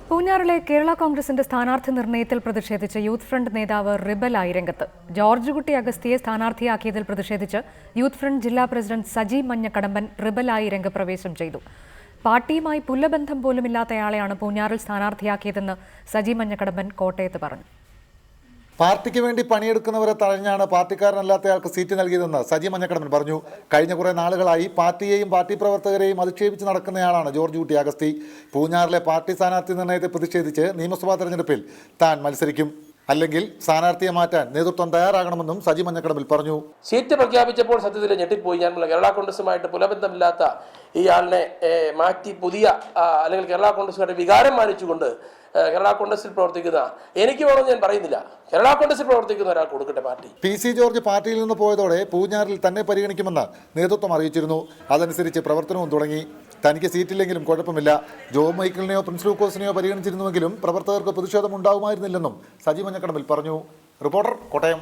പൂഞ്ഞാറിലെ കേരള കോൺഗ്രസിന്റെ സ്ഥാനാർത്ഥി നിർണയത്തിൽ പ്രതിഷേധിച്ച് യൂത്ത് ഫ്രണ്ട് നേതാവ് റിബലായി രംഗത്ത്. ജോർജ് കുട്ടി അഗസ്തിയെ സ്ഥാനാർത്ഥിയാക്കിയതിൽ പ്രതിഷേധിച്ച് യൂത്ത് ഫ്രണ്ട് ജില്ലാ പ്രസിഡന്റ് സജി മഞ്ഞക്കടമ്പൻ റിബലായി രംഗപ്രവേശം ചെയ്തു. പാർട്ടിയുമായി പുല്ലബന്ധം പോലുമില്ലാത്തയാളെയാണ് പൂഞ്ഞാറിൽ സ്ഥാനാർത്ഥിയാക്കിയതെന്ന് സജി മഞ്ഞക്കടമ്പൻ കോട്ടയത്ത് പറഞ്ഞു. പാർട്ടിക്ക് വേണ്ടി പണിയെടുക്കുന്നവരെ തഴഞ്ഞാണ് പാർട്ടിക്കാരനല്ലാത്തയാൾക്ക് സീറ്റ് നൽകിയതെന്ന് സജി മഞ്ഞക്കടമ്പൻ പറഞ്ഞു. കഴിഞ്ഞ കുറേ നാളുകളായി പാർട്ടിയെയും പാർട്ടി പ്രവർത്തകരെയും അധിക്ഷേപിച്ച് നടക്കുന്നയാളാണ് ജോർജ് കുട്ടി അഗസ്തി. പൂഞ്ഞാറിലെ പാർട്ടി സ്ഥാനാർത്ഥി നിർണയത്തെ പ്രതിഷേധിച്ച് നിയമസഭാ തെരഞ്ഞെടുപ്പിൽ താൻ മത്സരിക്കും, അല്ലെങ്കിൽ സ്ഥാനാർത്ഥിയെ മാറ്റാൻ നേതൃത്വം തയ്യാറാകണമെന്നും സജി മഞ്ഞക്കടമ്പിൽ പറഞ്ഞു. സീറ്റ് പ്രഖ്യാപിച്ചപ്പോൾ സത്യത്തിൽ ഞെട്ടിപ്പോയി. ഞാൻ കേരള കോൺഗ്രസുമായിട്ട് പുലബന്ധമില്ലാത്ത ഇയാളിനെ മാറ്റി പുതിയ അല്ലെങ്കിൽ കേരള കോൺഗ്രസുമായിട്ട് വികാരം മാനിച്ചുകൊണ്ട് കേരള കോൺഗ്രസിൽ പ്രവർത്തിക്കുന്ന എനിക്ക് വേണമെന്ന് ഞാൻ പറയുന്നില്ല, കേരള കോൺഗ്രസിൽ പ്രവർത്തിക്കുന്ന ഒരാൾ കൊടുക്കട്ടെ പാർട്ടി. PC ജോർജ് പാർട്ടിയിൽ നിന്ന് പോയതോടെ പൂഞ്ഞാറിൽ തന്നെ പരിഗണിക്കുമെന്ന് നേതൃത്വം അറിയിച്ചിരുന്നു. അതനുസരിച്ച് പ്രവർത്തനവും തുടങ്ങി. തനിക്ക് സീറ്റില്ലെങ്കിലും കുഴപ്പമില്ല, ജോബ് മൈക്കിളിനെയോ പ്രിൻസ് ലൂക്കോസിനെയോ പരിഗണിച്ചിരുന്നുവെങ്കിലും പ്രവർത്തകർക്ക് പ്രതിഷേധം ഉണ്ടാകുമായിരുന്നില്ലെന്നും സജി മഞ്ഞക്കടമ്പിൽ പറഞ്ഞു. റിപ്പോർട്ടർ, കോട്ടയം.